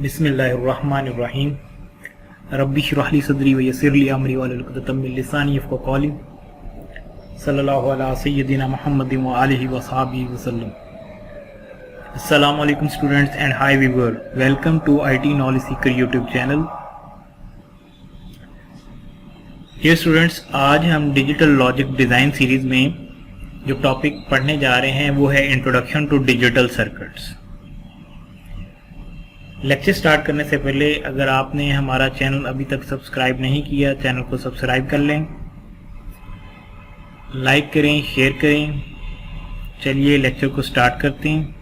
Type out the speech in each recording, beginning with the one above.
बिस्मिल्लाहिर्रहमानिर्रहीम रब्बी इश्रह ली सदरी व यस्सिर ली अमरी वहलुल उक़दतम मिन लिसानी यफ़क़हू क़ौली सल्लल्लाहु अला सय्यदिना मुहम्मदिन व आलिहि व सहाबिहि वसल्लम। अस्सलामु अलैकुम students and hi viewer, welcome to IT knowledge seeker YouTube channel. Dear students, आज हम डिजिटल लॉजिक डिज़ाइन सीरीज़ में जो टॉपिक पढ़ने जा रहे हैं वो है introduction to digital circuits. Lecture start करने से पहले अगर आपने हमारा चैनल अभी तक सब्सक्राइब नहीं किया, चैनल को सब्सक्राइब कर लें, लाइक करें, शेयर करें। चलिए लेक्चर को स्टार्ट करते हैं।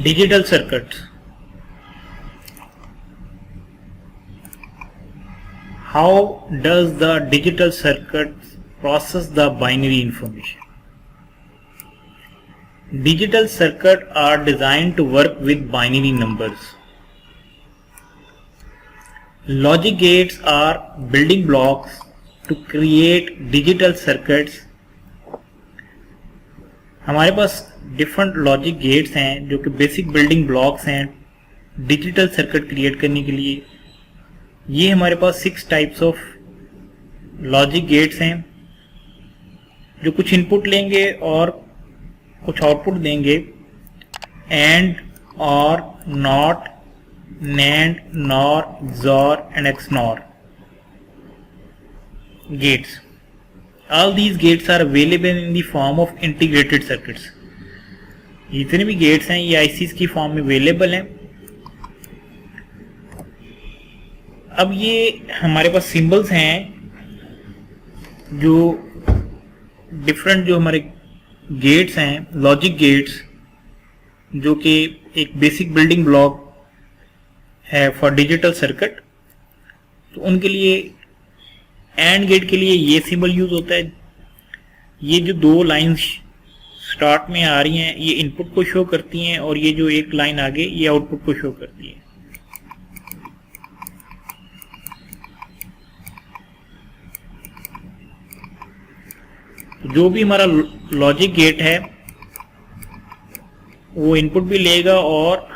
Digital circuits. How does the digital circuit process the binary information? Digital circuits are designed to work with binary numbers. Logic gates are building blocks to create digital circuits. हमारे पास different logic gates हैं जो कि basic building blocks हैं digital circuit create करने के लिए। ये हमारे पास 6 टाइप्स ऑफ लॉजिक गेट्स हैं जो कुछ इनपुट लेंगे और कुछ आउटपुट देंगे। एंड, और, not, NAND, nor, XOR and XNOR gates. All these gates are available in the form of integrated circuits. जितने भी गेट्स हैं ये ICs की फॉर्म में अवेलेबल हैं। अब ये हमारे पास सिंबल्स हैं जो डिफरेंट जो हमारे गेट्स हैं, लॉजिक गेट्स, जो कि एक बेसिक बिल्डिंग ब्लॉक है फॉर डिजिटल सर्किट। तो उनके लिए एंड गेट के लिए ये सिंबल यूज होता है। ये जो 2 लाइंस स्टार्ट में आ रही हैं ये इनपुट को शो करती हैं और ये जो एक लाइन आगे ये आउटपुट को शो करती है। जो भी हमारा लॉजिक गेट है वो इनपुट भी लेगा और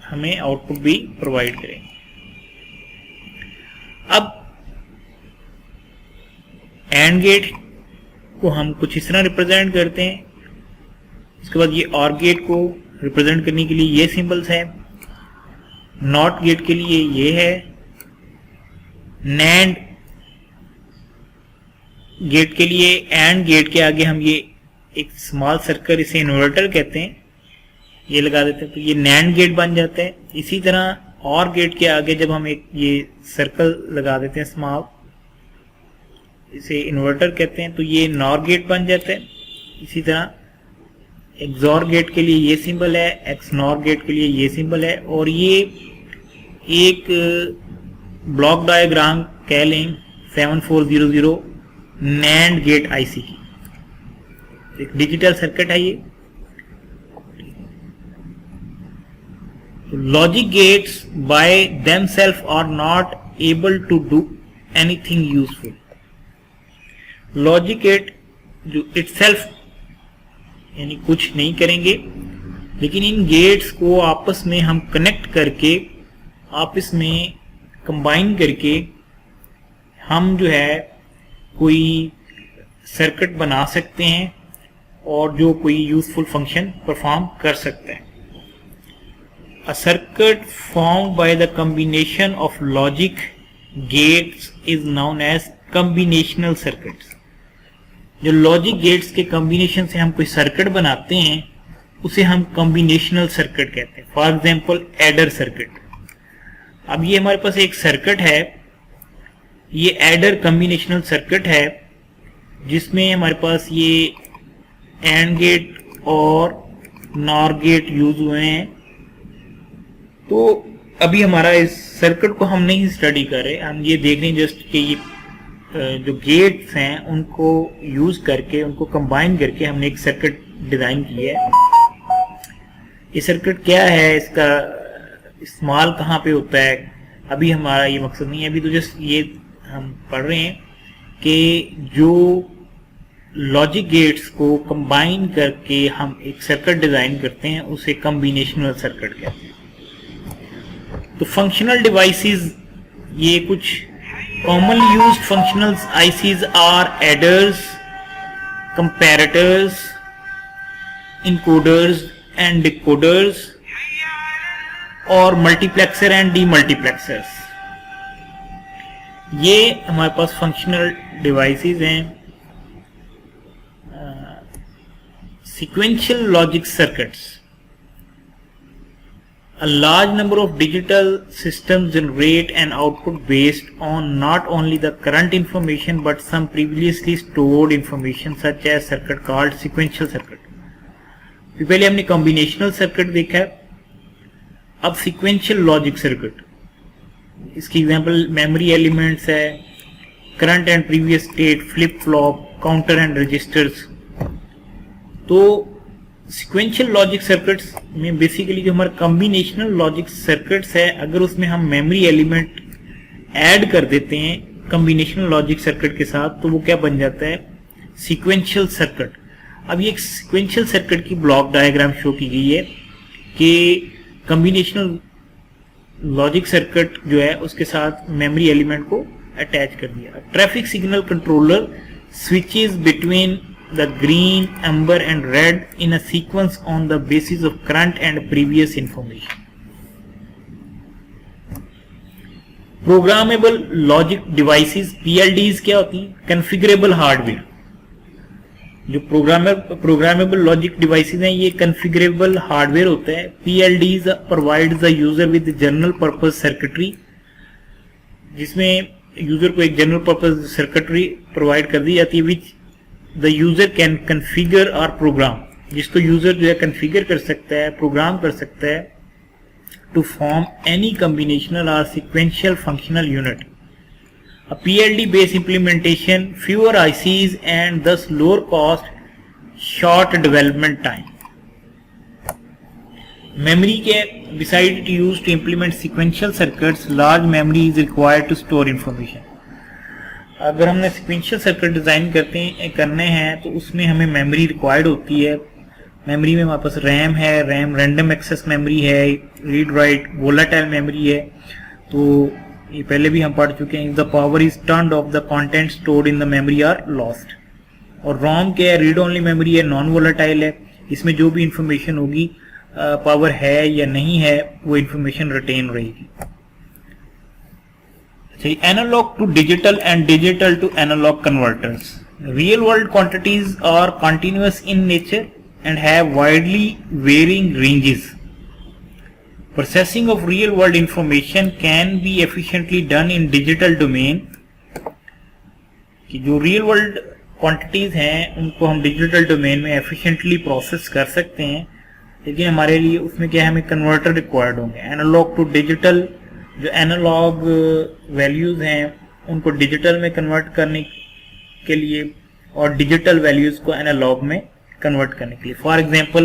हमें आउटपुट भी प्रोवाइड करेगा। अब एंड गेट को हम कुछ इस तरह रिप्रेजेंट करते हैं। इसके बाद ये और गेट को रिप्रेजेंट करने के लिए ये सिंबल्स है। नॉट गेट के लिए ये है। नैंड गेट के लिए एंड गेट के आगे हम ये एक स्मॉल सर्कल, इसे इन्वर्टर कहते हैं, ये लगा देते हैं तो ये नैंड गेट बन जाता है। इसी तरह और गेट के आगे जब हम एक ये सर्कल लगा देते हैं स्मॉल, इसे इन्वर्टर कहते हैं, तो ये नॉर गेट बन जाता है। इसी तरह XOR गेट के लिए ये सिंबल है, XNOR गेट के लिए ये सिंबल है। और ये एक ब्लॉक डायग्राम कह लें 7400 नैंड गेट IC की एक डिजिटल सर्किट है ये। Logic gates by themselves are not able to do anything useful. Logic gate जो इटसेल्फ यानी कुछ नहीं करेंगे, लेकिन इन गेट्स को आपस में हम कनेक्ट करके, आपस में कंबाइन करके हम जो है कोई सर्किट बना सकते हैं और जो कोई यूजफुल फंक्शन परफॉर्म कर सकते हैं। A circuit formed by the combination of logic gates is known as combinational circuits. जो लॉजिक गेट्स के कॉम्बिनेशन से हम कोई सर्किट बनाते हैं उसे हम कॉम्बिनेशनल सर्किट कहते हैं। For example adder circuit. अब ये हमारे पास एक सर्किट है, ये एडर कॉम्बिनेशनल सर्किट है जिसमें हमारे पास ये एंड गेट और नॉर गेट यूज हुए हैं। तो अभी हमारा इस सर्किट को हम नहीं स्टडी कर रहे, हम ये देख रहे हैं जस्ट कि ये जो गेट्स हैं उनको यूज करके, उनको कंबाइन करके हमने एक सर्किट डिजाइन की है। ये सर्किट क्या है, इसका इस्तेमाल कहाँ पे होता है, अभी हमारा ये मकसद नहीं है। अभी तो जस्ट ये हम पढ़ रहे हैं कि जो लॉजिक गेट्स को कंबाइन करके हम एक सर्किट डिजाइन करते हैं, उसे कॉम्बिनेशनल सर्किट कहते हैं। तो फंक्शनल डिवाइसेस, ये कुछ commonly used functional ICs are adders, comparators, encoders and decoders और मल्टीप्लेक्सर एंड डीमल्टीप्लेक्सर्स। ये हमारे पास फंक्शनल डिवाइसेस हैं। Sequential logic circuits. A large number of digital systems generate an output based on not only the current information but some previously stored information such as circuit called sequential circuit. पहले हमने combinational circuit देखा है, अब sequential logic circuit, इसकी example memory elements है, current and previous state, flip flop, counter and registers. तो sequential logic circuits में basically जो हमारे कॉम्बिनेशनल लॉजिक सर्किट्स है, अगर उसमें हम मेमोरी एलिमेंट ऐड कर देते हैं कॉम्बिनेशनल लॉजिक सर्किट के साथ, तो वो क्या बन जाता है, सिक्वेंशियल सर्किट। अब ये एक सिक्वेंशियल सर्किट की ब्लॉक डायग्राम शो की गई है कि कॉम्बिनेशनल लॉजिक सर्किट जो है उसके साथ मेमोरी एलिमेंट को अटैच कर दिया। Traffic signal controller switches between the green, amber and red in a sequence on the basis of current and previous information. Programmable logic devices, PLDs क्या होती हैं? Configurable hardware। जो programmable logic devices हैं, ये configurable hardware होता है। PLDs provides the user with general purpose circuitry, जिसमें user को एक जनरल पर्पज सर्किटरी प्रोवाइड कर दी जाती है, which the user can configure और प्रोग्राम, जिसको यूजर जो है कन्फिगर कर सकता है, प्रोग्राम कर सकता है, टू फॉर्म एनी कॉम्बिनेशनल और sequential functional unit. A PLD based implementation, fewer ICs and thus lower cost, short development time. Memory के beside it used to implement sequential circuits, large memory is required to store information. अगर हमने sequential circuit design करने हैं तो उसमें हमें memory required होती है। मेमोरी में हमारे पास रैम है, रैम रैंडम एक्सेस मेमोरी है, रीड राइट वोलाटाइल मेमोरी है। तो ये पहले भी हम पढ़ चुके हैं, the power is turned off the content stored in the memory are lost. और रोम क्या है, रीड ओनली मेमोरी है, नॉन वोलाटाइल है, इसमें जो भी इंफॉर्मेशन होगी पावर है या नहीं है वो इंफॉर्मेशन रिटेन रहेगी। Analogue to digital and digital to analogue converters. Real world quantities are continuous in nature and have widely varying ranges. Processing of real world information can be efficiently done in digital domain. कि जो real world quantities हैं उनको हम digital domain में efficiently process कर सकते हैं, लेकिन हमारे लिए उसमें क्या है, हमें converter required होंगे। Analog to digital, जो analog values हैं उनको digital में convert करने के लिए और digital values को analog में कन्वर्ट करने के लिए। फॉर एग्जाम्पल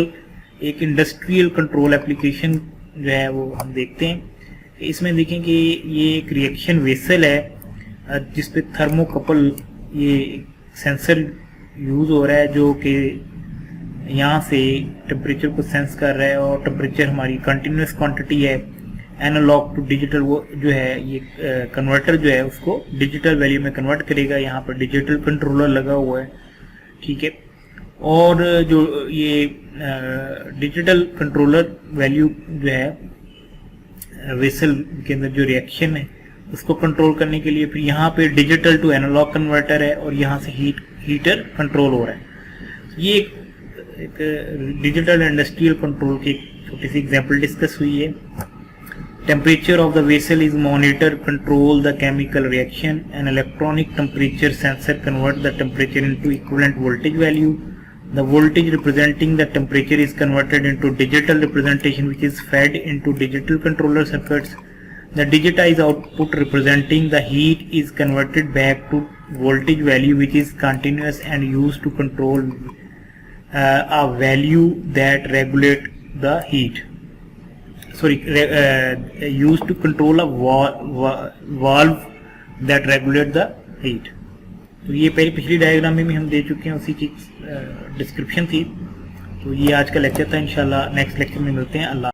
एक इंडस्ट्रियल कंट्रोल एप्लीकेशन जो है वो हम देखते हैं। इसमें देखें कि ये एक रिएक्शन वेसल है जिसपे थर्मोकपल ये सेंसर यूज हो रहा है, जो कि यहाँ से टेम्परेचर को सेंस कर रहा है और टेम्परेचर हमारी कंटिन्यूस क्वांटिटी है। एनालॉग टू डिजिटल वो जो है ये कन्वर्टर जो है उसको डिजिटल वैल्यू में कन्वर्ट करेगा। यहाँ पर डिजिटल कंट्रोलर लगा हुआ है, ठीक है। और जो ये डिजिटल कंट्रोलर वैल्यू जो है वेसल के अंदर जो रिएक्शन है उसको कंट्रोल करने के लिए फिर यहाँ पे डिजिटल टू एनालॉग कन्वर्टर है और यहाँ से हीटर कंट्रोल हो रहा है। ये एक डिजिटल इंडस्ट्रियल कंट्रोल की छोटी सी एग्जांपल डिस्कस हुई है। Temperature of the vessel is monitor control the chemical reaction and electronic temperature sensor convert the temperature into equivalent voltage value. The voltage representing the temperature is converted into digital representation which is fed into digital controller circuits. The digitized output representing the heat is converted back to voltage value which is continuous and used to control a value that regulate the heat. Used to control a valve that regulate the heat. तो ये पहले पिछली diagram में भी हम दे चुके हैं, उसी की डिस्क्रिप्शन थी। तो ये आज का लेक्चर था। इंशाल्लाह नेक्स्ट लेक्चर में मिलते हैं। अल्लाह।